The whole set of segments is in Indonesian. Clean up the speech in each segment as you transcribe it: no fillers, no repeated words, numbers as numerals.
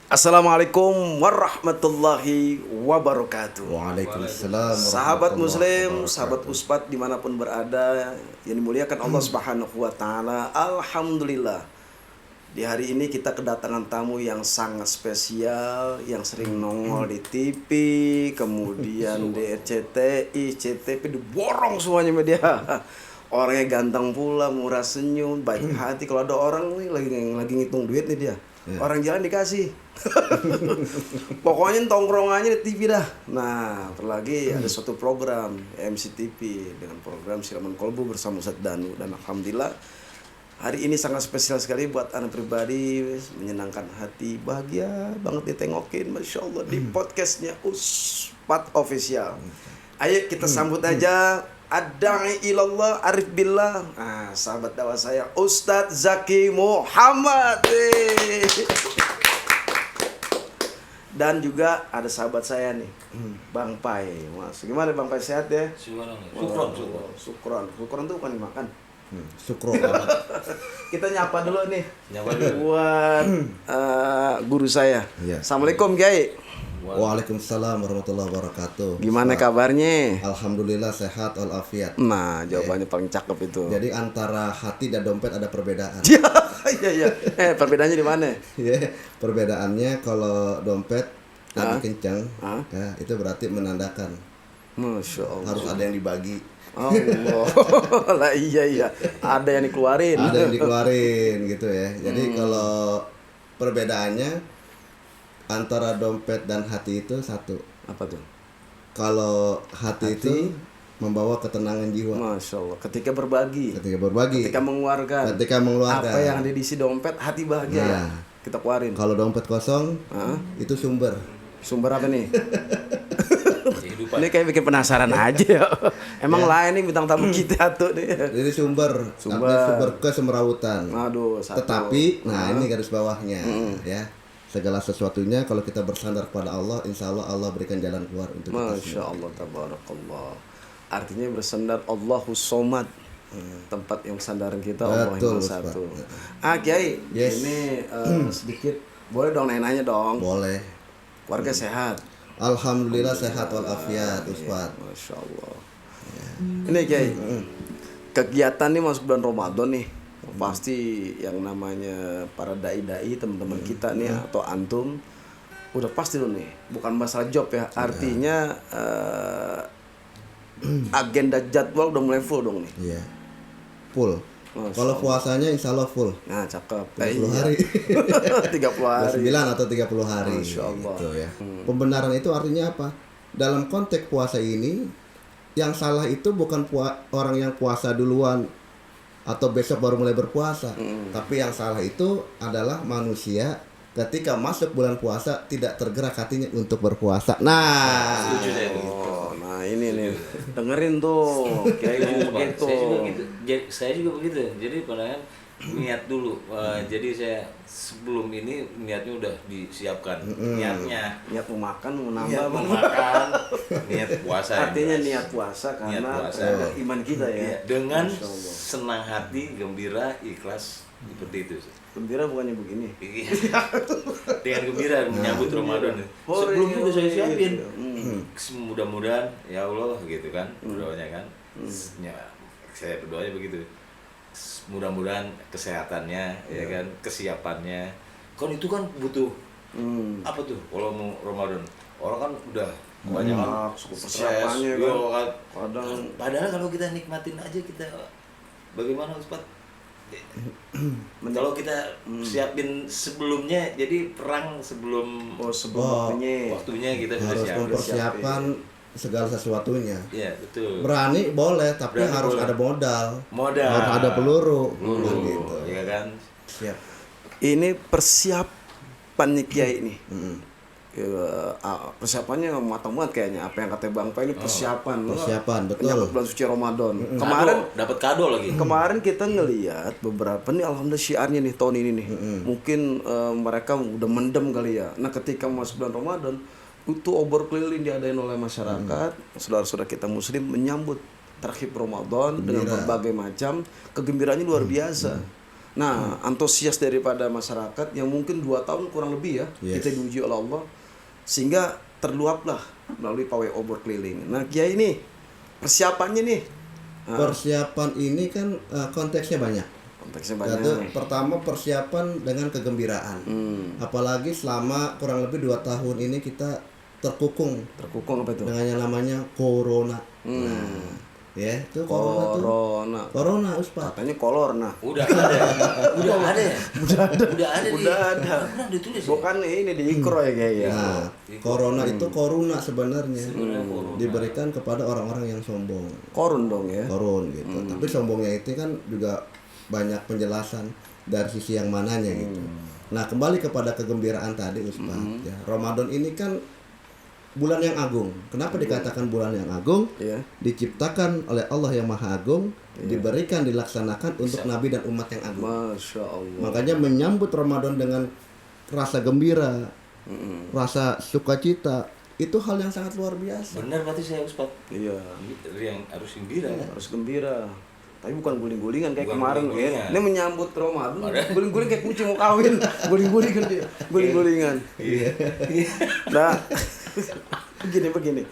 Assalamualaikum warahmatullahi wabarakatuh. Waalaikumsalam Sahabat warahmatullahi Muslim, sahabat wabarakatuh. Uspat dimanapun berada yang dimuliakan Allah Subhanahu wa Ta'ala. Alhamdulillah, di hari ini kita kedatangan tamu yang sangat spesial, yang sering nongol di TV, kemudian di RCTI, CTV, diborong semuanya media. Orangnya ganteng pula, murah senyum, baik hati. Kalau ada orang nih lagi ngitung duit nih dia, orang jalan dikasih. Pokoknya tongkrongannya di TV dah. Nah, terlagi ada suatu program MCTV dengan program Siraman Kolbu bersama Ustadz Danu, dan alhamdulillah hari ini sangat spesial sekali buat anak pribadi, menyenangkan hati, bahagia banget ditengokin, masya Allah, di podcastnya Uspat Official. Ayo kita sambut aja Ad-Da'i ilallah Arif Billah, sahabat dakwah saya Ustadz Zaki Muhammad. Dan juga ada sahabat saya nih, Bang Pai. Mas, gimana Bang Pai, sehat ya? Syukron tuh bukan dimakan. Syukron. Kita nyapa dulu nih. Nyapa dulu. Buat guru saya. Iya. Assalamualaikum Kiai. Waalaikumsalam warahmatullahi wabarakatuh. Gimana kabarnya? Alhamdulillah sehat walafiat. Nah, jawabannya paling cakep itu. Jadi antara hati dan dompet ada perbedaan. Iya. Perbedaannya di mana? Ya, perbedaannya kalau dompet lagi kencang, Hah? ya, itu berarti menandakan Masya Allah. harus ada yang dibagi, Allah. Lah iya. Ada yang dikeluarin. ada yang dikeluarin gitu ya. Jadi kalau perbedaannya antara dompet dan hati itu satu. Apa tuh? Kalau hati itu membawa ketenangan jiwa Masya Allah. Ketika berbagi, ketika berbagi, ketika mengeluarkan, ketika mengeluarkan. apa yang ada di isi dompet, hati bahagia ya. Nah. Kita keluarin. Kalau dompet kosong, Hah? itu sumber. Sumber apa nih? Kehidupan. Ini kayak bikin penasaran aja ya. Emang lain nih bintang tamu kita tuh nih. Jadi sumber, Sumber. artinya sumber kesemrawutan. Aduh, satu. Tetapi, nah ini garis bawahnya, ya. Segala sesuatunya kalau kita bersandar kepada Allah, insya Allah Allah berikan jalan keluar untuk kita Masya semua. Allah, tabarakallah. Artinya bersandar Allahus Somad. Tempat yang sandaran kita Allah Betul, yang Ustaz. satu. Kiai, Yes. ini sedikit boleh dong nanya dong. Boleh. Warga sehat. Alhamdulillah sehat walafiat, Ustaz. Masya Allah. Ini Kiai, kegiatan nih masuk bulan Ramadan nih, pasti yang namanya para dai-dai teman-teman kita nih atau antum udah pasti loh nih, bukan masalah job ya, artinya agenda jadwal udah mulai full dong nih. Iya. Full. Masya Kalau puasanya insya Allah full. Nah, cakep. 30 hari. 30 hari. 9 atau 30 hari. Masya Allah. Gitu ya. Pembenaran itu artinya apa? Dalam konteks puasa ini, yang salah itu bukan orang yang puasa duluan atau besok baru mulai berpuasa. Tapi yang salah itu adalah manusia ketika masuk bulan puasa tidak tergerak hatinya untuk berpuasa. Nah, Setuju saya begitu. Nah ini nih, dengerin tuh, Kiai ngomong begitu. Saya juga gitu. Saya juga begitu. Jadi padahal niat dulu. Jadi saya sebelum ini niatnya udah disiapkan. Niatnya Niat mau makan, mau niat nambah, mau makan, niat puasa. yang artinya jelas. niat puasa karena Niat puasa. ada iman kita ya. Iya, dengan Masya Allah. senang hati, gembira, ikhlas seperti itu. Gembira bukannya begini. Iya. Dengan gembira menyambut Ramadan. Oh, Sebelum iya, itu saya iya, siapin. iya. Mudah-mudahan ya Allah gitu kan berdoanya kan. Ya, saya berdoanya begitu. Mudah-mudahan kesehatannya ya kan, kesiapannya. Kan itu kan butuh apa tuh kalau mau Ramadan. Orang kan udah kebanyakan cukup stres, persiapannya kan. yo, kan. Kadang Padahal kalau kita nikmatin aja kita bagaimana Ustaz? Kalau kita siapin sebelumnya, jadi perang sebelum sebelum Oh. waktunya kita sudah harus siap. mempersiapkan segala sesuatunya. Iya betul. Berani boleh, tapi Berani harus boleh. ada modal. Modal. Harus ada peluru. Peluru, Kan gitu. ya kan? Siap. ini persiapannya Kiai ini. Persiapannya matang banget kayaknya. Apa yang kata Bang Pai ini persiapan. Persiapan, betul. Menyambut bulan suci Ramadan. Dapat kado lagi. Kemarin kita ngelihat beberapa nih, alhamdulillah syiarnya nih tahun ini nih. Mungkin mereka udah mendem kali ya. Nah, ketika masuk bulan Ramadan, itu obor keliling diadain oleh masyarakat, saudara-saudara kita muslim menyambut terhib Ramadan dengan berbagai macam kegembiraannya luar biasa. Nah, antusias daripada masyarakat yang mungkin 2 tahun kurang lebih ya Yes. kita diuji oleh Allah, sehingga terluaplah melalui pawai obor keliling. Nah, Kiai ini persiapannya nih, Persiapan ini kan konteksnya banyak. konteksnya Yaitu banyak. pertama persiapan dengan kegembiraan. Apalagi selama kurang lebih 2 tahun ini kita terkukung Terkukung apa itu? dengan yang namanya corona. Nah, ya itu corona tuh. Corona. Corona Ustaz. Katanya kolor. Nah, Udah ada. Udah ada. Udah ada. Udah ada. Pernah ditulis. Ya? bukan ini di ikro ya Kiai ya. Nah, corona itu koruna sebenarnya. Corona. Diberikan kepada orang-orang yang sombong. Korun dong ya. Korun gitu. Tapi sombongnya itu kan juga banyak penjelasan dari sisi yang mananya gitu. Nah, kembali kepada kegembiraan tadi Ustaz ya. Ramadan ini kan bulan yang agung. Kenapa dikatakan bulan yang agung? Iya. Diciptakan oleh Allah yang Maha Agung, diberikan dilaksanakan untuk nabi dan umat yang agung. Masya Allah. Makanya menyambut Ramadan dengan rasa gembira, rasa sukacita, itu hal yang sangat luar biasa. Benar berarti saya Ustaz. Iya. Yang harus gembira. Harus gembira. Tapi bukan guling-gulingan kayak Bukan kemarin guling-gulingan. ya. Ini menyambut Ramadan. Guling-guling kayak kucing mau kawin. Guling-gulingan dia. Guling-gulingan. Iya. Nah, begini.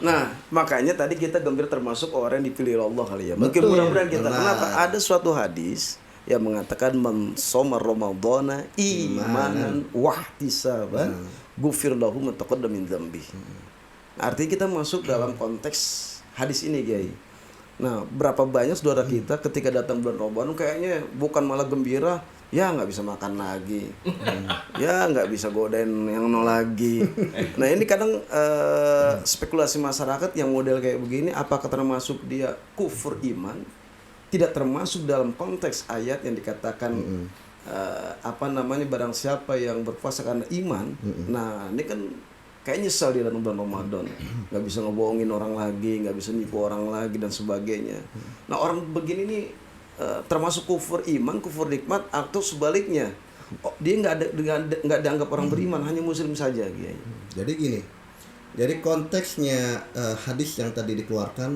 Nah, makanya tadi kita gembira termasuk orang yang dipilih oleh Allah kali ya. Mungkin Betul. mudah-mudahan kita. Benar. Kenapa? Ada suatu hadis yang mengatakan man shoma ramadhana imanan wahtisaban ghufir lahu ma taqaddama min dzambi. Artinya kita masuk dalam konteks hadis ini, Kiai. Nah, berapa banyak saudara kita ketika datang bulan Ramadan kayaknya bukan malah gembira, ya nggak bisa makan lagi, ya nggak bisa godain yang nol lagi. Nah, ini kadang spekulasi masyarakat yang model kayak begini, apakah termasuk dia kufur iman? Tidak termasuk dalam konteks ayat yang dikatakan barang siapa yang berpuasa karena iman. Nah, ini kan kayak nyesal dia datang bulan Ramadan, nggak bisa ngebohongin orang lagi, nggak bisa nipu orang lagi dan sebagainya. Nah, orang begini nih termasuk kufur iman, kufur nikmat, atau sebaliknya dia nggak dianggap orang beriman, hanya muslim saja, Kiai. Jadi gini, jadi konteksnya hadis yang tadi dikeluarkan,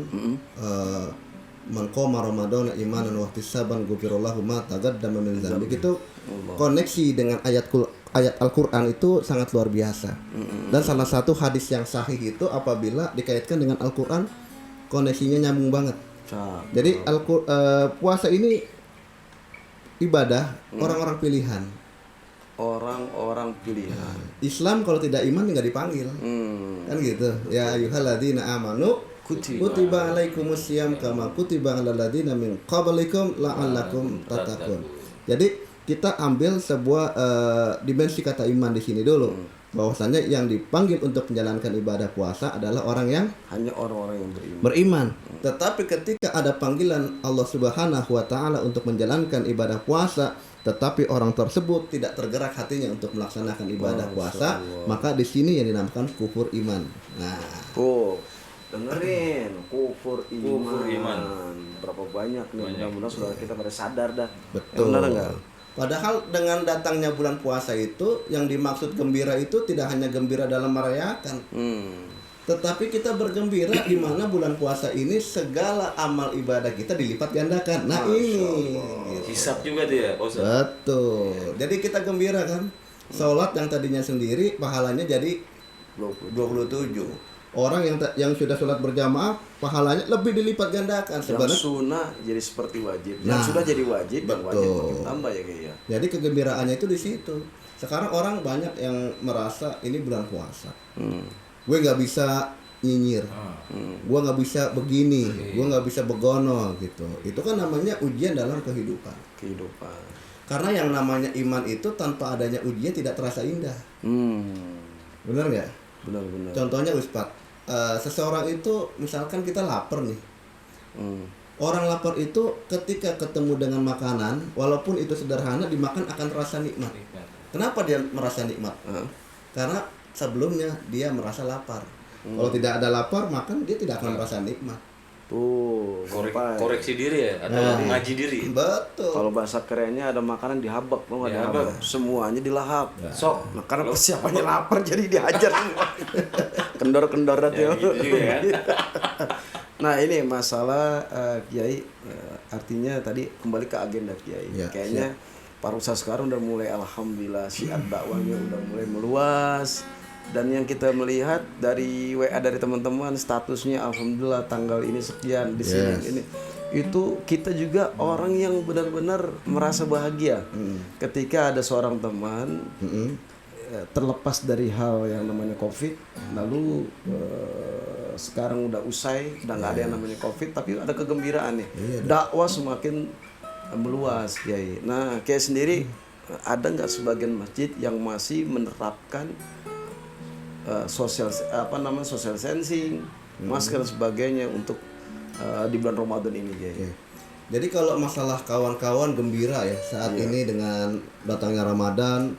man qoma ramadhana imanan wa ihtisaban ghufirallahu ma taqaddama min dzambi, itu koneksi dengan ayat Al-Qur'an itu sangat luar biasa. Dan salah satu hadis yang sahih itu apabila dikaitkan dengan Al-Qur'an, koneksinya nyambung banget. Jadi puasa ini ibadah orang-orang pilihan. Orang-orang pilihan. Islam kalau tidak iman nggak dipanggil. Kan gitu. Ya ayyuhalladzina amanu kutiba alaikumusiyam kama kutiba alal ladzina min qablikum la'allakum tattaqun. Jadi kita ambil sebuah dimensi kata iman di sini dulu. Bahwasanya yang dipanggil untuk menjalankan ibadah puasa adalah orang yang Hanya orang-orang yang beriman. beriman. Tetapi ketika ada panggilan Allah Subhanahu wa taala untuk menjalankan ibadah puasa, tetapi orang tersebut tidak tergerak hatinya untuk melaksanakan ibadah puasa, maka di sini yang dinamakan kufur iman. Nah, Dengerin, kufur iman. Kufur iman. Berapa banyak nih, mudah-mudahan saudara kita pada sadar dah. betul. Benar enggak? Padahal dengan datangnya bulan puasa itu, yang dimaksud gembira itu tidak hanya gembira dalam merayakan, tetapi kita bergembira di mana bulan puasa ini segala amal ibadah kita dilipat gandakan. Nah, ini Hisap juga dia, Ustaz. betul. Jadi kita gembira kan. Sholat yang tadinya sendiri pahalanya jadi 27. Orang yang sudah sholat berjamaah pahalanya lebih dilipat gandakan. Yang Sebenarnya sunnah jadi seperti wajib. Nah, Yang sudah jadi wajib, yang wajib betul. makin tambah ya Kiai ya. jadi kegembiraannya itu di situ. Sekarang orang banyak yang merasa ini bulan puasa. Gue nggak bisa nyinyir, gue nggak bisa begini, gue nggak bisa begono gitu. Itu kan namanya ujian dalam kehidupan. Kehidupan. Karena yang namanya iman itu tanpa adanya ujian tidak terasa indah. Benar nggak? Benar-benar. Contohnya Ustaz, seseorang itu misalkan kita lapar nih. Orang lapar itu ketika ketemu dengan makanan, walaupun itu sederhana, dimakan akan terasa nikmat. Kenapa dia merasa nikmat? Karena sebelumnya dia merasa lapar. Kalau tidak ada lapar, makan dia tidak akan merasa nikmat. Tuh, sampai. Koreksi diri ya atau ngaji diri. Betul. Kalau bahasa kerennya ada makanan dihabak, mau nggak dihabak? Semuanya dilahap. Sok. Nah, karena persiapannya lapar jadi dihajar semua. Kendor-kendor dah Ya, tuh. gitu juga kan. Nah ini masalah Kiai, artinya tadi kembali ke agenda Kiai. Ya, Kayaknya Parusa sekarang udah mulai alhamdulillah syiar dakwahnya udah mulai meluas. Dan yang kita melihat dari WA dari teman-teman statusnya alhamdulillah tanggal ini sekian di sini ini. Itu kita juga orang yang benar-benar merasa bahagia ketika ada seorang teman terlepas dari hal yang namanya COVID, lalu sekarang udah usai, udah nggak ada yang namanya COVID, tapi ada kegembiraan nih. Dakwah semakin meluas, Kiai. Nah, Kiai sendiri ada nggak sebagian masjid yang masih menerapkan social distancing, masker dan sebagainya untuk di bulan Ramadan ini, Kiai? Jadi kalau masalah kawan-kawan gembira ya saat ini dengan datangnya Ramadan,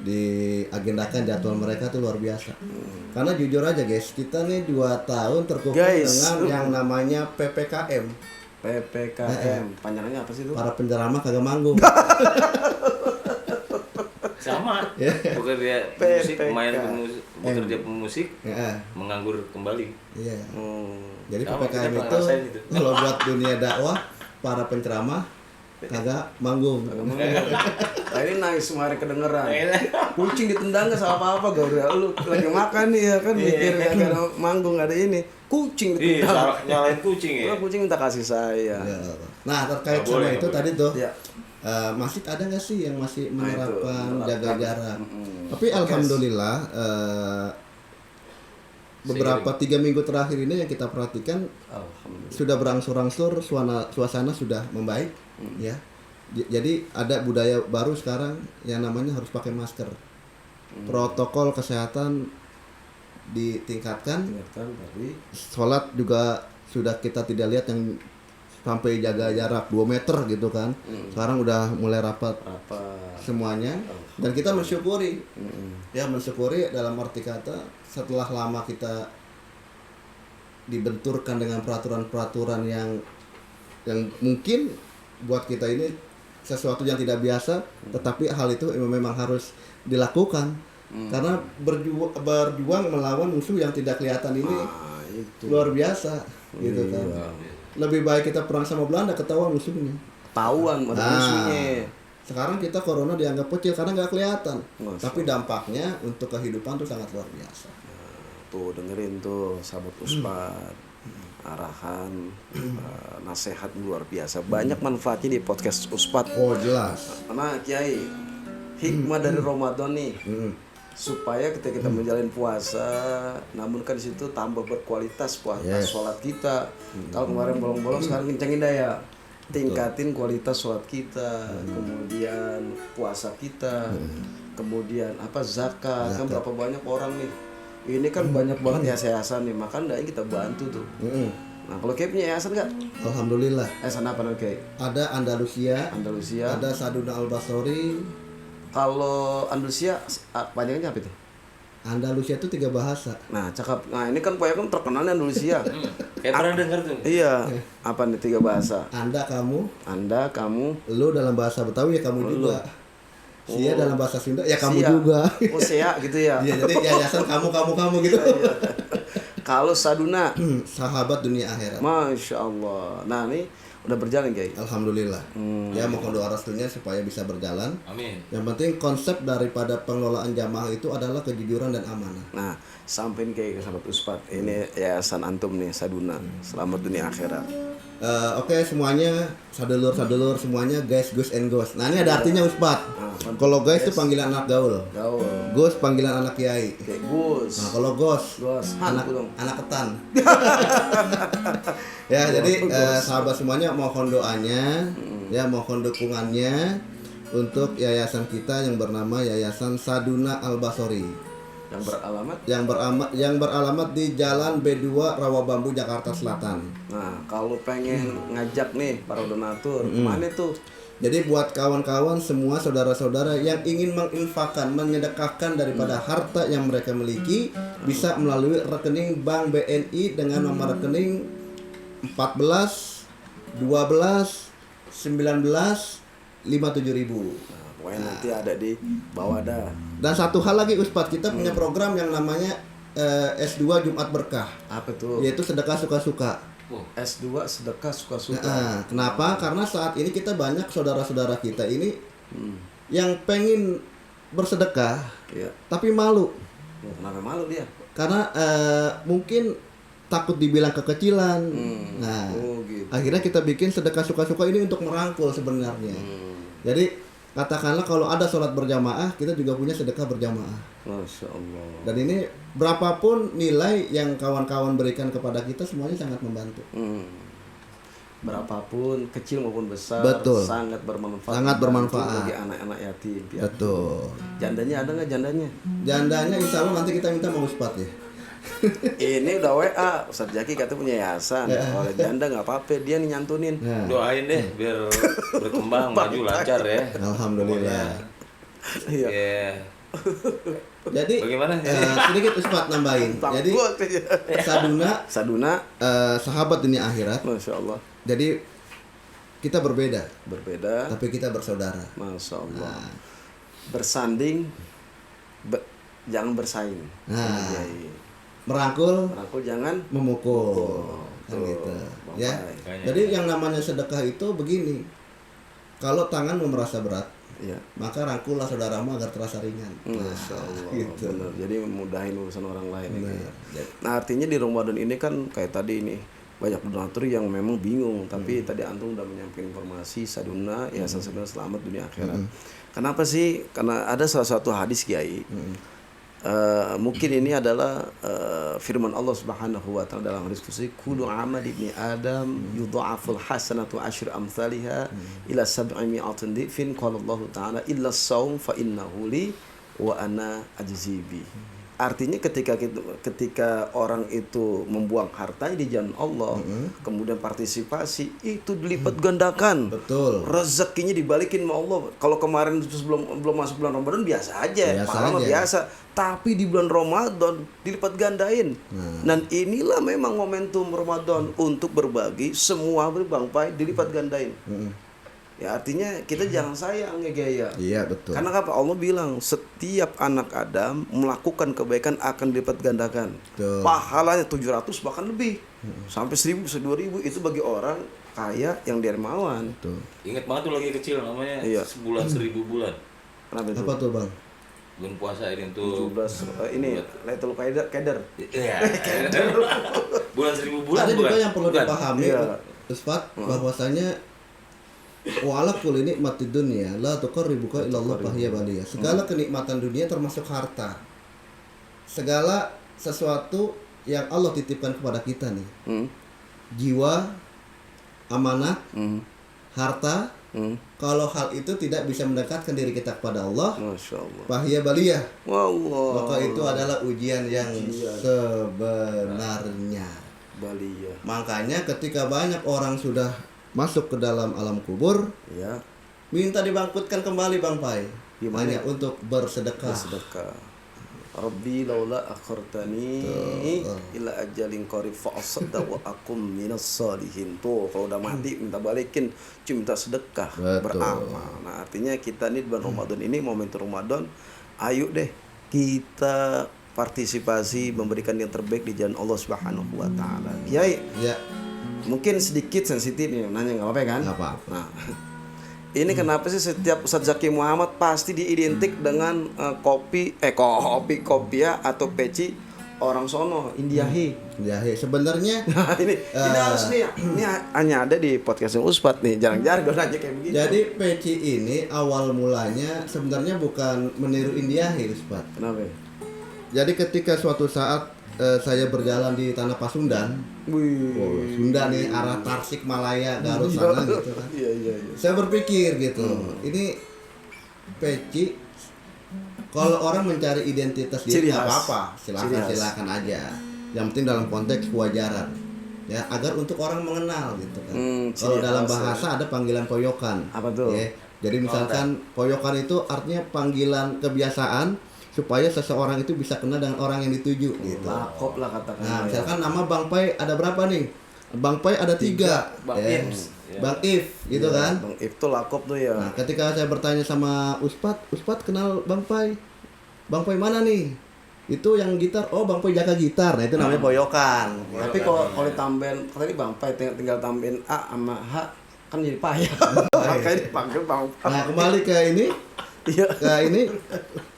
diagendakan jadwal mereka tuh luar biasa. Karena jujur aja guys, kita nih 2 tahun terkungkung dengan yang namanya PPKM. PPKM, panjangnya apa sih itu? Para penceramah kagak manggung. Sama. Bekerja musik, pemain bekerja pemusik, menganggur kembali. Iya. Jadi Sama, PPKM kita itu itu. kalau buat dunia dakwah, para penceramah kagak manggung. Nah ini nangis kemarin kedengeran. Kucing ditendang nggak salah apa-apa Gabriel. Lu lagi makan nih ya kan mikir gak ada manggung ada ini. Kucing ditendang. Nyalain kucing ya. Kucing minta kasih sayang. Ya. Nah terkait sama itu tadi tuh, Ya. masjid ada nggak sih yang masih menerapkan itu, jaga jarak? Tapi alhamdulillah beberapa 3 minggu terakhir ini yang kita perhatikan sudah berangsur-angsur suasana sudah membaik, ya. Jadi ada budaya baru sekarang yang namanya harus pakai masker. Protokol kesehatan ditingkatkan. Tapi Sholat juga sudah kita tidak lihat yang sampai jaga jarak 2 meter gitu kan. Sekarang udah mulai rapat semuanya dan kita mensyukuri. Ya mensyukuri dalam arti kata setelah lama kita dibenturkan dengan peraturan-peraturan yang mungkin buat kita ini sesuatu yang tidak biasa, tetapi hal itu memang harus dilakukan karena berjuang melawan musuh yang tidak kelihatan ini luar biasa gitu kan. Lebih baik kita perang sama Belanda ketahuan musuhnya. Tahuan ada musuhnya. Sekarang kita corona dianggap kecil karena nggak kelihatan, tapi dampaknya untuk kehidupan tuh sangat luar biasa. Tuh dengerin tuh sahabat Uspat, arahan, nasihat luar biasa. Banyak manfaatnya di podcast Uspat. Oh jelas. Karena Kiai, hikmah dari Ramadan nih, supaya ketika kita menjalani puasa, namun kan di situ tambah berkualitas puasa sholat kita. Kalau kemarin bolong-bolong, sekarang kencengin daya. Tingkatin kualitas sholat kita, kemudian puasa kita, kemudian zakat. Kan berapa banyak orang nih. Ini kan banyak banget yayasan nih, maka ndaknya kita bantu tuh. Nah kalau Kiai punya yayasan nggak? Alhamdulillah. Yayasan apa nih Kiai? Ada Andalusia, Andalusia. ada Saduna Al-Basori. Kalau Andalusia panjangnya apa itu? Andalusia itu 3 bahasa. Nah cakep. Nah ini kan Poya kan terkenalnya Andalusia. Kayak pernah dengar tuh. Iya. Apa nih 3 bahasa? Anda, kamu, Lu lu dalam bahasa Betawi ya kamu juga. Sia dalam bahasa Sunda ya kamu Sia. juga. Oh Sia gitu ya. Iya, jadi yayasan kamu gitu. Kalau Saduna, Sahabat dunia akhirat. Masya Allah. Nah ini udah berjalan Kiai. Alhamdulillah. Ya mohon doa restunya supaya bisa berjalan. Amin. Yang penting konsep daripada pengelolaan jamaah itu adalah kejujuran dan amanah. Nah sampein Kiai ke sahabat Uspat. Ini yayasan antum nih Saduna. Selamat dunia akhirat. Oke semuanya, sadulur semuanya guys, Gus and Gos. Nah ini ada artinya Uspat. Kalau guys itu panggilan anak gaul. Gus panggilan anak kiai. Oke, Gus. Nah kalau Gos, anak ketan. Ya jadi sahabat semuanya mohon doanya, ya mohon dukungannya untuk yayasan kita yang bernama Yayasan Saduna Al-Basori. Yang beralamat di Jalan B2 Rawabambu Jakarta Selatan. Nah, kalau pengen ngajak nih para donatur, kemana tuh? Jadi buat kawan-kawan semua saudara-saudara yang ingin menginfakkan, menyedekahkan daripada harta yang mereka miliki, bisa melalui rekening Bank BNI dengan nomor rekening 14 12 19 57.000. Pokoknya nanti ada di bawah dah. Dan satu hal lagi Ustaz, kita punya program yang namanya S2 Jumat Berkah. Apa tuh? Yaitu sedekah suka-suka. Wah. S2 sedekah suka-suka. Nah, kenapa? Karena saat ini kita banyak saudara-saudara kita ini yang pengen bersedekah Iya. tapi malu. Oh, kenapa malu dia? Karena mungkin takut dibilang kekecilan. Nah, Oh, gitu. akhirnya kita bikin sedekah suka-suka ini untuk merangkul sebenarnya. Jadi katakanlah kalau ada sholat berjamaah, kita juga punya sedekah berjamaah. Masya Allah. Dan ini berapapun nilai yang kawan-kawan berikan kepada kita, semuanya sangat membantu. Berapapun kecil maupun besar, Betul. sangat bermanfaat. Sangat Membantu bermanfaat. bagi anak-anak yatim. piatu. Betul. Jandanya ada nggak jandanya? Jandanya insya Allah nanti kita minta mau Ustadz ya. Ini udah WA, Ustadz Jaki katanya punya yayasan. Kalau janda nggak apa-apa, dia nih nyantunin. Nah, Doain deh biar berkembang, maju lancar ya. alhamdulillah. Iya. Ya. Jadi Bagaimana? sedikit Ustadz nambahin. Jadi Takut ya. Saduna sahabat dunia akhirat. Masya Allah. Jadi kita berbeda, Berbeda. tapi kita bersaudara. Masya Allah. Nah. Bersanding, jangan bersaing. Nah. Iya, iya. Merangkul, Aku jangan memukul. Kan Tuh, gitu. Bang Ya. Pai. Makanya. Jadi yang namanya sedekah itu begini. Kalau tanganmu merasa berat, Iya. maka rangkullah saudaramu agar terasa ringan. Masya Allah. gitu. Benar. Jadi memudahin urusan orang lain. Benar. Ya. Nah artinya di Ramadan ini kan kayak tadi ini banyak donatur yang memang bingung, tapi tadi antum udah menyampaikan informasi Saduna ya sebenarnya selamat dunia akhirat. Kenapa sih? Karena ada salah satu hadis Kiai. Mungkin ini adalah firman Allah Subhanahu wa taala dalam hadis qudsi, kullu amal ibni adam yudha'aful hasanatu asyr amsalha ila sab'i mi'atin dhifin qala Allah taala illa as-saum fa innahu li wa ana ajzi bi. Artinya ketika orang itu membuang hartanya di jalan Allah, kemudian partisipasi itu dilipat gandakan. Betul. Rezekinya dibalikin sama Allah. Kalau kemarin belum masuk bulan Ramadan biasa aja, Biasa pahala mah aja. biasa. Tapi di bulan Ramadan dilipat gandain. Dan inilah memang momentum Ramadan untuk berbagi, semua Bang Pai dilipat gandain. Ya artinya kita jangan sayang ya gaya. Iya, betul. Karena apa? Allah bilang setiap anak Adam melakukan kebaikan akan dilipat gandakan. Betul. Pahalanya 700 bahkan lebih. Sampai 1000, 2000 itu bagi orang kaya yang dermawan. Tuh. Ingat banget tuh lagi kecil namanya Iya. sebulan 1000 bulan. Kenapa itu? Apa tuh, Bang? Bulan puasa ini tuh. 17 ini Lailatul Qadar. Iya. Bulan 1000 bulan. Ada juga bukan? yang perlu Bukan. dipahami, Iya. Ustaz, bahwasanya wa'ala kulli nikmatid dunya la tuqarribuka ila Allah fahiya baliyah. Segala kenikmatan dunia termasuk harta. Segala sesuatu yang Allah titipkan kepada kita nih. Jiwa, amanah, harta, kalau hal itu tidak bisa mendekatkan diri kita kepada Allah, Masya Allah. fahiya baliyah. Wallah. Maka itu adalah ujian yang sebenarnya. Baliyah. Makanya ketika banyak orang sudah masuk ke dalam alam kubur, Ya, minta dibangkitkan kembali Bang Pai. Gimana? Hanya untuk bersedekah. bersedekah. Rabbi laula akhartani ila ajalin qarib fa asaddaq wa akum minas salihin. Tuh, kalau udah mati minta balikin, cuma minta sedekah, Betul. beramal. Nah, artinya kita nih di bulan Ramadan ini momentum Ramadan, ayo deh kita partisipasi memberikan yang terbaik di jalan Allah Subhanahu wa taala. Kiai, Ya, mungkin sedikit sensitif nih nanya, nggak apa-apa kan? nggak apa-apa. Nah, ini kenapa sih setiap Ustadz Zaki Muhammad pasti diidentik dengan kopi atau peci orang sono Indiahi. Ya, sebenarnya Nah, ini harus nih, ini hanya ada di podcastnya Ustadz nih, jarang-jarang gue nanya kayak begitu. jadi peci ini awal mulanya sebenarnya bukan meniru India, Ustaz. Kenapa? Ya? Jadi ketika suatu saat saya berjalan di tanah Pasundan, Wih. Sunda nih arah Tasik Malaya Garut sana gitu kan. Iya. Saya berpikir gitu, ini peci kalau orang mencari identitas Ciri diri nggak khas. apa-apa, Ciri khas. silakan aja. Yang penting dalam konteks kewajaran, ya agar untuk orang mengenal gitu kan. Kalau ciri dalam khas, bahasa ada panggilan poyokan. Apa tuh? Ya, jadi misalkan poyokan itu artinya panggilan kebiasaan supaya seseorang itu bisa kenal dengan orang yang dituju gitu. Lakop lah katakan. Nah, misalkan nama Bang Pai ada berapa nih? Bang Pai ada 3. Bang ya. If. Bang If, gitu kan? Bang If tuh lakop tuh ya. Nah, ketika saya bertanya sama Ustadz kenal Bang Pai? Bang Pai mana nih? itu yang gitar, oh Bang Pai jaga gitar, nah itu namanya poyokan. Tapi kalau tambahin tadi Bang Pai tinggal tambahin A sama H kan jadi payah. Makanya dipanggil Bang Pai. Nah kembali ke ini, Iya.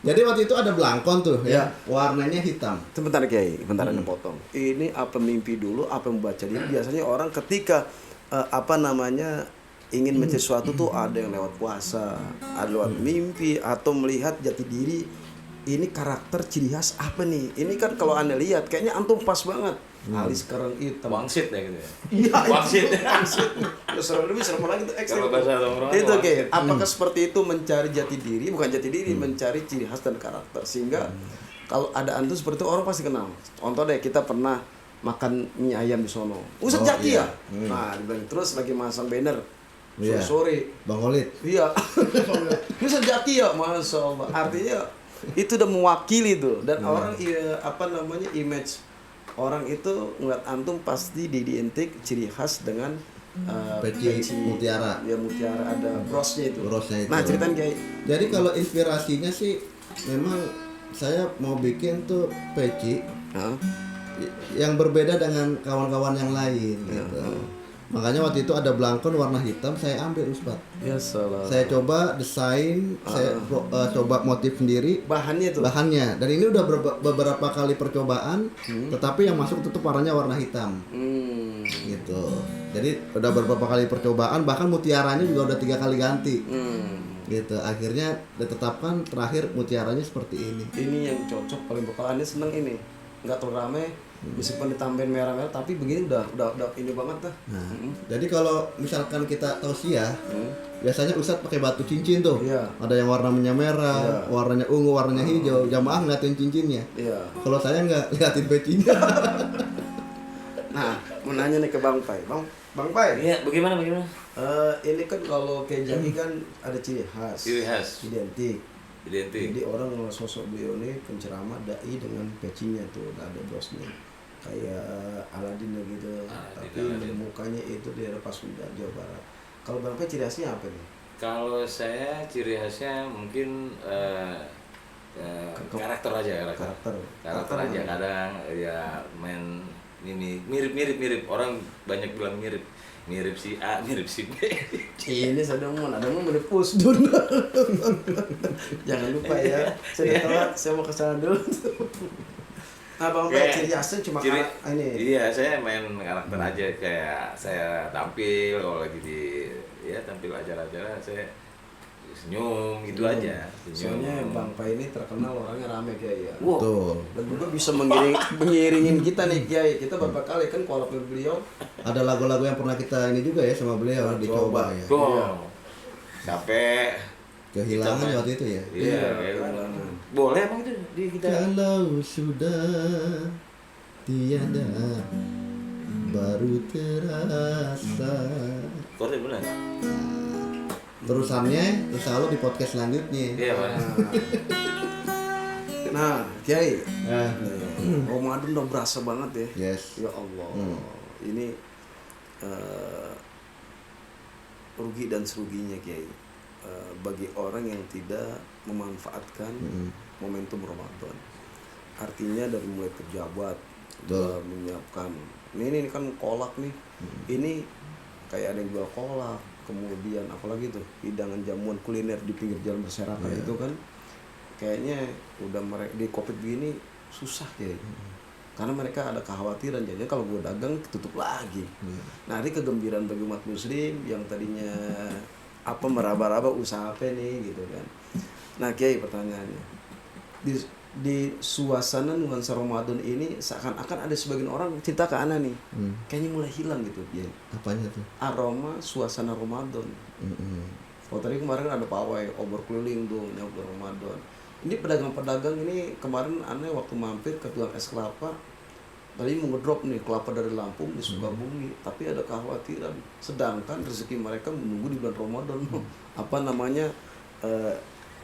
jadi waktu itu ada belangkon tuh Iya. ya, warnanya hitam. Sebentar Kiai, bentar ada potong. Ini apa mimpi dulu, apa membaca diri. Biasanya orang ketika ingin mencari sesuatu tuh ada yang lewat puasa, ada lewat mimpi atau melihat jati diri. Ini karakter ciri khas apa nih? Ini kan kalau Anda lihat kayaknya antum pas banget. Alis sekarang hitam. Wangsit ya gitu ya. Iya, Wangsit. Lebih serem lagi tuh ekstrim. Kalau bahasa tongkrongan Itu wangsit. Kiai. Apakah seperti itu mencari jati diri, bukan jati diri, mencari ciri khas dan karakter sehingga kalau ada antum seperti itu orang pasti kenal. Contoh deh kita pernah makan mie ayam di sono. Ustaz Jaki ya? Nah, dibilang terus lagi masang banner. Iya. Sore. Bang Holid. Iya. Ini Ustaz Jaki ya? Masya Allah. Artinya itu udah mewakili tuh dan orang image orang itu ngeliat antum pasti diidentik ciri khas dengan Peci mutiara. Ya mutiara ada brosnya itu. Brosnya itu. Nah, ceritain Kiai. Jadi kalau inspirasinya sih memang saya mau bikin tuh peci Hah? yang berbeda dengan kawan-kawan yang lain gitu. Makanya waktu itu ada belangkon warna hitam saya ambil Ustaz. Ya salah. Saya coba desain, saya coba motif sendiri Bahannya tuh. bahannya. Dan ini udah beberapa kali percobaan, tetapi yang masuk tetap warnanya warna hitam. Gitu. Jadi udah beberapa kali percobaan, bahkan mutiaranya juga udah 3 kali ganti. Gitu. Akhirnya ditetapkan terakhir mutiaranya seperti ini. Ini yang cocok paling bakal Anda seneng ini. Enggak terlalu rame, meskipun ditambahin merah-merah tapi begini udah ini banget dah. Nah, jadi kalau misalkan kita tausiah, biasanya Ustadz pakai batu cincin tuh. Iya. Ada yang warnanya merah, Iya. warnanya ungu, warnanya hijau. Jamaah ngeliatin cincinnya. Iya. Kalau saya nggak liatin pecinya. Nah, mau nanya nih ke Bang Pai. Bang Pai. Iya, bagaimana? Ini kan kalau kayak Jaki kan ada ciri khas. Ciri khas. Identik. Identik. Jadi orang ngeliat sosok beliau ini penceramah dai dengan pecinya tuh, ada brosnya. Kayak Aladin gitu. Tapi mukanya itu di daerah Pasundan, Jawa Barat. Kalau Bang Pai ciri khasnya apa nih? Kalau saya ciri khasnya mungkin karakter aja karakter aja kadang ya main ini mirip orang banyak bilang mirip si A mirip si B. Ini ada mau menepus dulu. Jangan lupa ya. Saya telat, saya mau ke sana dulu. Nah, Bang Pai ciri khasnya cuma ini. Iya, saya main karakter aja kayak saya tampil kalau lagi tampil acara-acara saya senyum gitu aja. Soalnya Bang Pai ini terkenal orangnya rame Kiai ya. Wow. Tuh. Dan juga bisa mengiringin kita nih Kiai. Kita beberapa kali kan kalau beliau Ada lagu-lagu yang pernah kita ini juga ya sama beliau dicoba ya. Capek. Kehilangan Kita waktu itu ya. Iya, kehilangan. Boleh emang itu di kita. Kalau sudah tiada baru terasa. Korek benar. Terusannya insya Allah di podcast selanjutnya. Iya, Pak. Nah, Kiai, Nah, Ramadan udah berasa banget ya. yes. Ya Allah. Ini rugi dan seruginya Kiai. Bagi orang yang tidak memanfaatkan momentum Ramadan. Artinya dari mulai pejabat udah menyiapkan. Ini kan kolak nih. Ini kayak ada yang jual kolak, kemudian apalagi tuh hidangan jamuan kuliner di pinggir jalan berserakan itu kan kayaknya udah di Covid begini susah Kiai. Karena mereka ada kekhawatiran jadinya kalau gue dagang tutup lagi. Nah, ini kegembiraan bagi umat muslim yang tadinya meraba-raba usaha apa nih gitu kan. Nah Kiai, pertanyaannya di suasana nuansa Ramadan ini seakan-akan ada sebagian orang cerita ke ana nih kayaknya mulai hilang gitu Kiai. Apanya tuh? Aroma suasana Ramadan. Oh tadi kemarin ada pawai obor keliling tuh nyambut Ramadan. Ini pedagang-pedagang ini kemarin aneh waktu mampir ke tukang es kelapa. Tadi mau ngedrop nih kelapa dari Lampung di Sukabumi, tapi ada kekhawatiran. Sedangkan rezeki mereka menunggu di bulan Ramadan.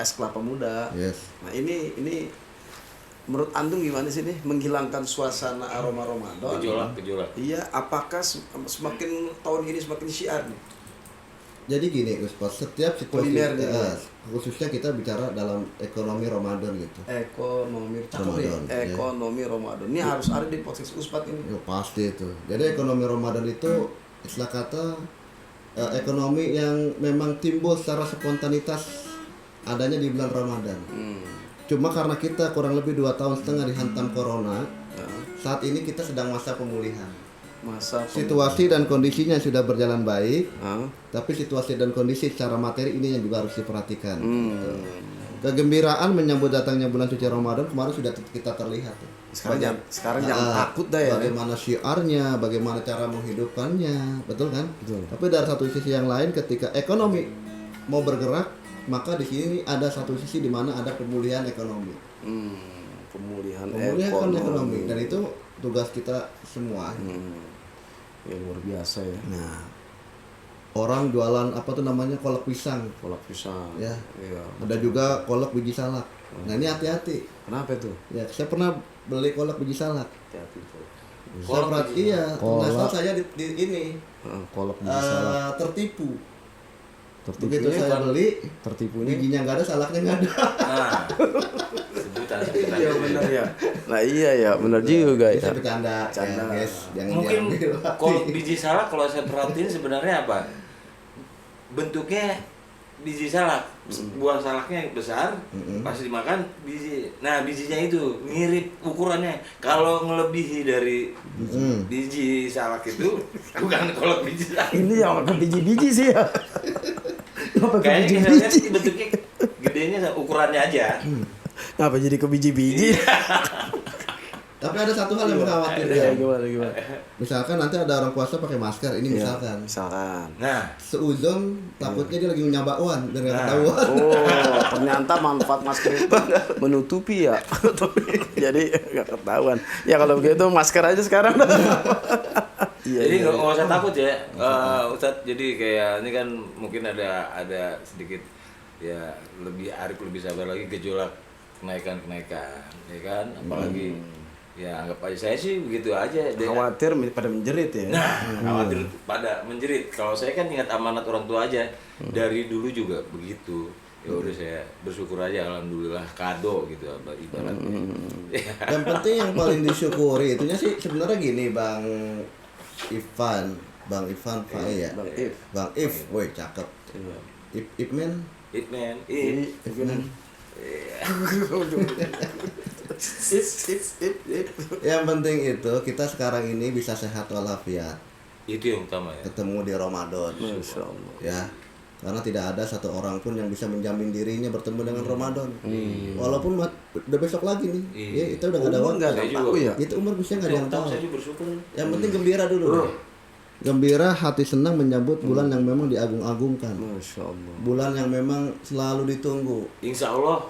Es kelapa muda. Yes. Nah ini menurut antum gimana sih nih menghilangkan suasana aroma Ramadan? Gejolak. Iya, apakah semakin tahun ini semakin syiar nih? Jadi gini Ustaz, setiap situasi Kuliner nih. khususnya kita bicara dalam ekonomi Ramadan gitu. Ekonomi cakep nih. Ramadan, ya. Ekonomi Ramadan. Ini harus ada di podcast Uspat ini. Ya, pasti itu. Jadi ekonomi Ramadan itu istilah kata ekonomi yang memang timbul secara spontanitas adanya di bulan Ramadan. Cuma karena kita kurang lebih 2 tahun setengah dihantam corona, saat ini kita sedang masa pemulihan. Situasi dan kondisinya sudah berjalan baik, tapi situasi dan kondisi secara materi ini yang juga harus diperhatikan. Gitu. Kegembiraan menyambut datangnya bulan suci Ramadan kemarin sudah kita terlihat. Sekarang jangan takut dah ya. Bagaimana syiarnya, bagaimana cara menghidupkannya, betul kan? Betul. Tapi dari satu sisi yang lain, ketika ekonomi mau bergerak, maka di sini ada satu sisi di mana ada pemulihan ekonomi. Pemulihan ekonomi dan itu tugas kita semua. Ya luar biasa ya. Nah, orang jualan apa tuh namanya kolak pisang, Kolak pisang. ya. Iya. Ada juga kolak biji salak. Nah ini hati-hati. Kenapa itu? Ya, saya pernah beli kolak biji salak. Hati-hati tuh. Saya perhati, iya. Kolak. Ternyata saya di ini Kolak biji salak. tertipu. Tertipunya Begitu saya beli, tertipunya. bijinya nggak ada, salaknya nggak ada. Nah, sebutan Iya benar ya. Nah iya ya, benar juga Bisa ya. bercanda, Bercanda. ya, guys. Jangan mungkin diambil. kalau biji salak kalau saya perhatiin sebenarnya apa? Bentuknya biji salak, buah salaknya yang besar, pas dimakan bijinya itu mirip ukurannya. Kalau ngelebihi dari biji salak itu bukan kolak biji salak. Ini yang makan biji-biji sih ya. Kayaknya kita lihat bentuknya gedenya ukurannya aja. Ngapa jadi ke biji-biji? Tapi ada satu hal yang Iya, mengkhawatirkan. gimana? Misalkan nanti ada orang puasa pakai masker, ini misalkan. Misalkan. Nah, Seuzon takutnya dia lagi punya bakwan dan nggak ketahuan. Oh, ternyata manfaat masker itu menutupi ya. Jadi nggak ketahuan. Ya kalau begitu masker aja sekarang. Iya, jadi iya. nggak usah takut ya, Ustadz. Jadi kayak ini kan mungkin ada sedikit ya lebih Arif lebih sabar lagi gejolak kenaikan ya kan, apalagi ya anggap aja saya sih begitu aja. Khawatir pada menjerit ya. Nah, khawatir pada menjerit. Kalau saya kan ingat amanat orang tua aja dari dulu juga begitu. Ya udah saya bersyukur aja, alhamdulillah kado gitu ibaratnya. Yang penting yang paling disyukuri itunya sih sebenarnya gini Bang Ivan Fae ya. Bang If, woi cakep. If man. Hitman, Yang penting itu kita sekarang ini bisa sehat walafiat. itu yang utama ya. Ketemu di Ramadan. Masya Allah. Ya. Karena tidak ada satu orang pun yang bisa menjamin dirinya bertemu dengan Ramadan. Walaupun udah besok lagi nih. Ya, itu udah nggak ada waktu. Nggak ada Saya tahu juga. ya. Itu umur bisa nggak ada yang tahu. Saya juga bersyukur. Yang penting gembira dulu. Gembira, hati senang menyambut bulan yang memang diagung-agungkan. Masya Allah. Bulan yang memang selalu ditunggu. Insya Allah.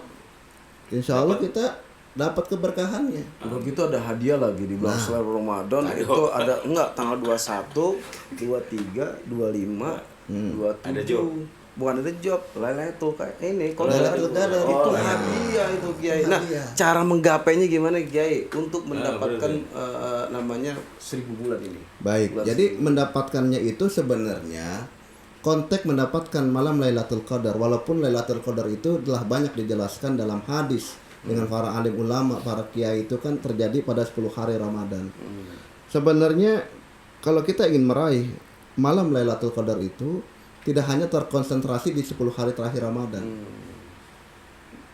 Insya Allah kita dapat keberkahannya. Udah gitu ada hadiah lagi di bulan selain Ramadan. Aduh. Itu ada tanggal 21, 23, 25, 27. Ada job. Bukan ada job, Lailatul kayak ini. Kalau Lailatul Qadar itu itu hadiah itu Kiai. Nah, hadiah. cara menggapainya gimana Kiai untuk mendapatkan namanya 1000 bulan ini? Baik, Bulan jadi mendapatkannya itu sebenarnya konteks mendapatkan malam Lailatul Qadar. Walaupun Lailatul Qadar itu telah banyak dijelaskan dalam hadis dengan para alim ulama, para kiai itu kan terjadi pada 10 hari Ramadan. Sebenarnya kalau kita ingin meraih malam Lailatul Qadar itu tidak hanya terkonsentrasi di 10 hari terakhir Ramadan.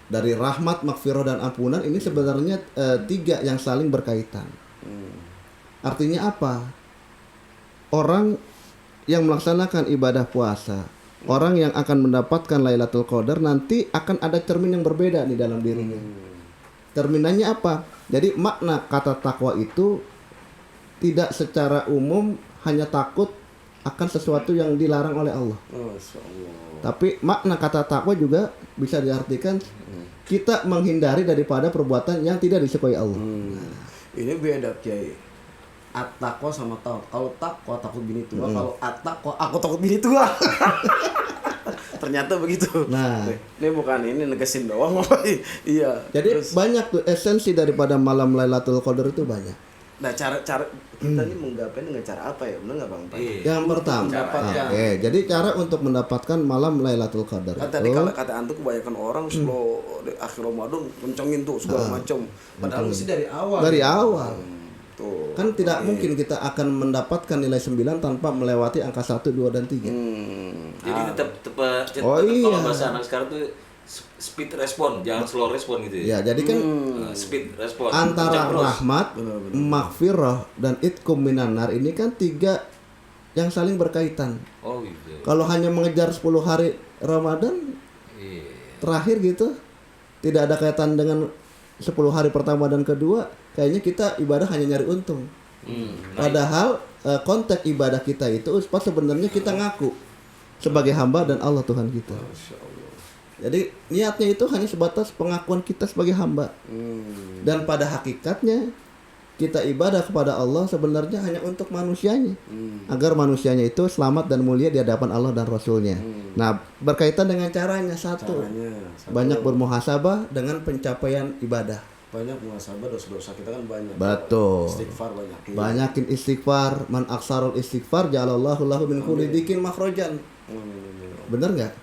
Dari rahmat, makfirah dan ampunan ini sebenarnya 3 yang saling berkaitan. Artinya apa? Orang yang melaksanakan ibadah puasa, orang yang akan mendapatkan Lailatul Qadar nanti akan ada cermin yang berbeda di dalam dirinya. Cerminannya apa? Jadi makna kata takwa itu tidak secara umum hanya takut akan sesuatu yang dilarang oleh Allah. Masya Allah. Tapi makna kata takwa juga bisa diartikan kita menghindari daripada perbuatan yang tidak disukai Allah. Ini beda Kiai. At-taqwa sama takut. Kalau takwa takut bini tua, kalau at-taqwa aku takut bini tua. Ternyata begitu. Nah. Ini bukan ini negesin doang. Iya. Jadi banyak tuh esensi daripada malam Lailatul Qadar itu banyak. Nah, cara kita ini menggapainya dengan cara apa ya? Benar nggak Bang Pai? Iya. Yang pertama, mendapatkan. jadi cara untuk mendapatkan malam Lailatul Qadar Kan tadi itu kalau kata antum kebanyakan orang sebelum di akhir Ramadan kencengin tuh segala macam. Padahal mesti dari awal. dari awal. Tuh. Kan tidak mungkin kita akan mendapatkan nilai 9 tanpa melewati angka 1, 2, dan 3. Jadi tetap Oh, kalau iya. bahasa anak sekarang tuh speed respon, jangan slow respon gitu ya. Ya, jadi kan Speed respon. antara Kencang terus. rahmat, maghfirah, dan itqum minan nar ini kan 3 yang saling berkaitan. Oh gitu. Kalau hanya mengejar 10 hari Ramadan Iya. terakhir gitu, tidak ada kaitan dengan 10 hari pertama dan kedua, kayaknya kita ibadah hanya nyari untung. Padahal konteks ibadah kita itu Ustaz, sebenarnya kita ngaku sebagai hamba dan Allah Tuhan kita. Jadi niatnya itu hanya sebatas pengakuan kita sebagai hamba. Dan pada hakikatnya kita ibadah kepada Allah sebenarnya hanya untuk manusianya, agar manusianya itu selamat dan mulia di hadapan Allah dan Rasulnya. Nah, berkaitan dengan caranya satu, banyak bermuhasabah dengan pencapaian ibadah. Banyak muhasabah, dosa-dosa kita kan banyak. Betul. Istighfar banyak. Banyakin istighfar, man aksarul istighfar ja'alallahu lahu min kulli dikin makhrajan. Bener nggak?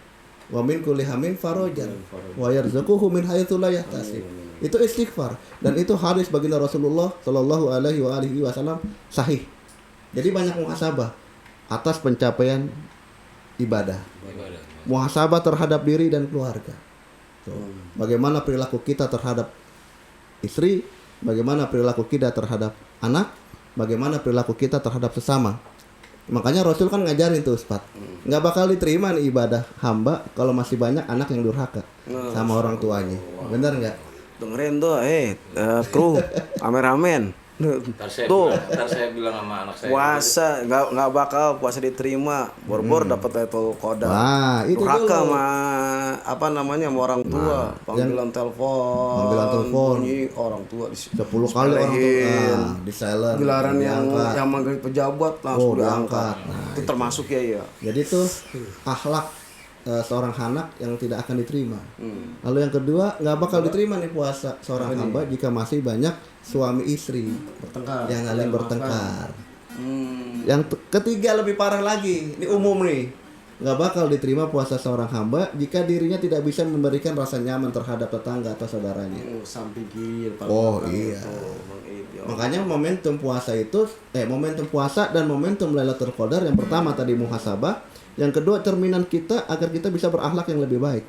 Wa min kulli hamin farajan wa yarzuquhu min haitsu la yahtasib. Itu istighfar dan itu hadis baginda Rasulullah sallallahu alaihi wasallam sahih. Jadi banyak muhasabah atas pencapaian ibadah. Muhasabah terhadap diri dan keluarga. Tuh. Bagaimana perilaku kita terhadap istri, bagaimana perilaku kita terhadap anak, bagaimana perilaku kita terhadap sesama. Makanya Rasul kan ngajarin tuh Ustaz, nggak bakal diterima nih ibadah hamba kalau masih banyak anak yang durhaka sama orang tuanya. Bener nggak? Dengerin tuh, kru, amen. Ntar saya bilang sama anak saya. Puasa nggak bakal puasa diterima. Bor-bor dapat Lailatul Qadar. Nah, itu durhaka dulu. sama apa namanya sama orang tua. Panggilan telepon. Bunyi orang tua 10 kali orang tua di silent. Gelaran yang diangkat. manggil pejabat langsung diangkat. diangkat. Itu termasuk ya. Jadi tuh akhlak seorang anak yang tidak akan diterima. Lalu yang kedua, nggak bakal diterima nih puasa seorang hamba jika masih banyak suami istri Bertengkar. yang saling bertengkar. Yang ketiga lebih parah lagi, ini umum nih, nggak bakal diterima puasa seorang hamba jika dirinya tidak bisa memberikan rasa nyaman terhadap tetangga atau saudaranya. Samping kiri. Oh iya. Makanya momentum puasa itu, momentum puasa dan momentum Lailatul Qadar yang pertama tadi muhasabah, yang kedua cerminan kita agar kita bisa berakhlak yang lebih baik.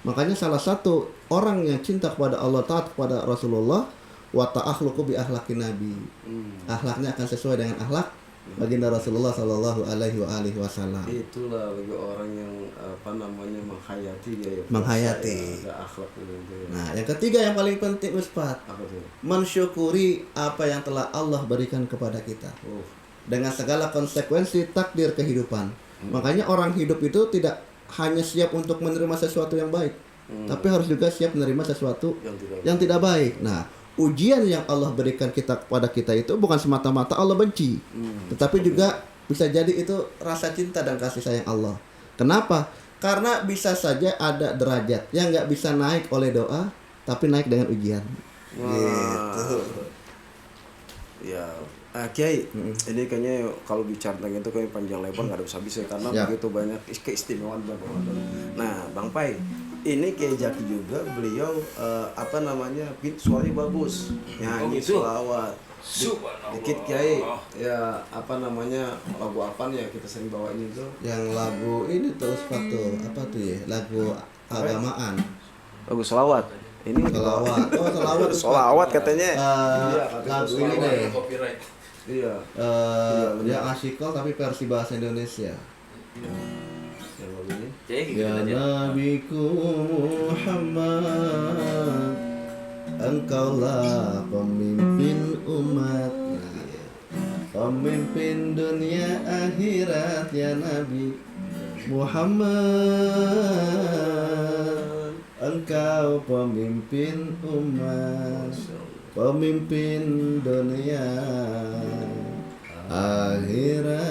Makanya salah satu orang yang cinta kepada Allah, taat kepada Rasulullah, wa ta'akhluqu bi akhlaqin nabi. Akhlaknya akan sesuai dengan akhlak baginda Rasulullah sallallahu alaihi wasallam. Itulah bagi orang yang menghayati dia ya. Menghayati. Ada akhlak gitu. Nah, yang ketiga yang paling penting Ustaz, Apa tuh? mensyukuri apa yang telah Allah berikan kepada kita. Dengan segala konsekuensi takdir kehidupan. Makanya orang hidup itu tidak hanya siap untuk menerima sesuatu yang baik, tapi harus juga siap menerima sesuatu yang tidak baik. Nah, ujian yang Allah berikan kepada kita itu bukan semata-mata Allah benci, tetapi juga bisa jadi itu rasa cinta dan kasih sayang Allah. Kenapa? Karena bisa saja ada derajat yang nggak bisa naik oleh doa, tapi naik dengan ujian. Gitu. Ya, Kiai, ini kayaknya kalau bicara tentang itu kayak panjang lebar nggak ada bisa-bisa karena begitu banyak keistimewaan bulan Ramadan. Nah, Bang Pai, ini Kiai Jaki juga beliau suaranya bagus, nyanyi selawat. Dikit Kiai, ya lagu apa nih ya kita sering bawain itu? Yang lagu ini tuh sepatu apa tuh ya? Lagu agamaan. Lagu selawat. Ini Selawat. Oh, selawat. Selawat katanya. Lagu ini deh. Iya. Yang asyikal tapi versi bahasa Indonesia. Yang lagu ini. Ya Nabiku Muhammad, engkaulah pemimpin umat, pemimpin dunia akhirat ya Nabi Muhammad, engkau pemimpin umat, pemimpin dunia akhirat.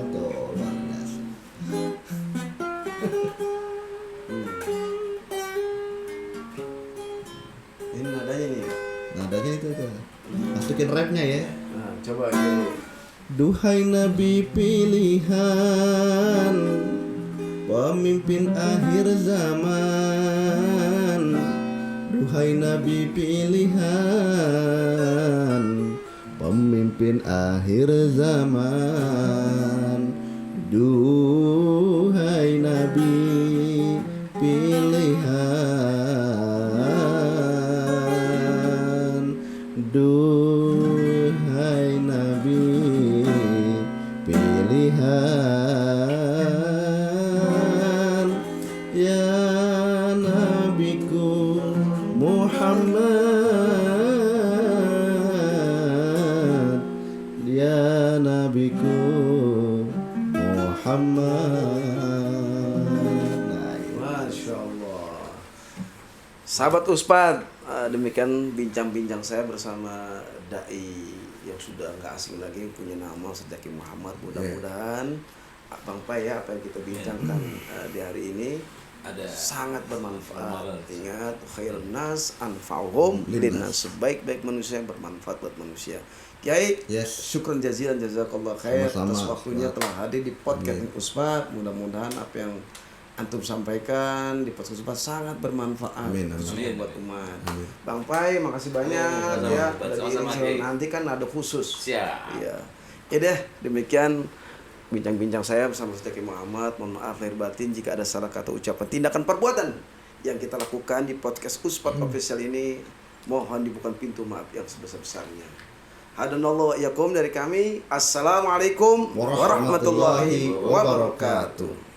Tuh, luar biasa. Ini nadanya nih. Nadanya itu asli masukin rapnya ya. Nah, coba ini. Duhai Nabi pilihan, pemimpin akhir zaman. Duhai Nabi pilihan, pemimpin akhir zaman. Duhai Nabi pilihan, duhai Nabi pilihan, ya Nabiku Muhammad, ya Nabiku Muhammad. Nah, Masya Allah. Sahabat Uspad, demikian bincang-bincang saya bersama dai yang sudah nggak asing lagi, punya nama Zaki Muhammad. Mudah-mudahan Bang Pai ya, apa yang kita bincangkan di hari ini Ada sangat bermanfaat. bermanfaat. Ingat, khairun nas anfa'uhum linnas, sebaik-baik manusia yang bermanfaat buat manusia. Kiai, Yes. syukran jazilan, jazakallah khair Sama-sama. atas waktunya telah hadir di podcast Amin. Uspad. Mudah-mudahan apa yang antum sampaikan di podcast Uspad sangat bermanfaat Amin, amin. khususnya Amin. buat umat. Amin. Bang Pai, makasih banyak Sama-sama. ya. Sama-sama, Dari Kiai. nanti kan ada khusus. siap. Iya. Ya deh, demikian bincang-bincang saya bersama Zaki Muhammad. Mohon maaf lahir batin jika ada salah kata, ucapan, tindakan, perbuatan yang kita lakukan di podcast Uspad Official ini. Mohon dibuka pintu maaf yang sebesar-besarnya. Hadanallahu wa iyyakum dari kami. Assalamualaikum warahmatullahi wabarakatuh.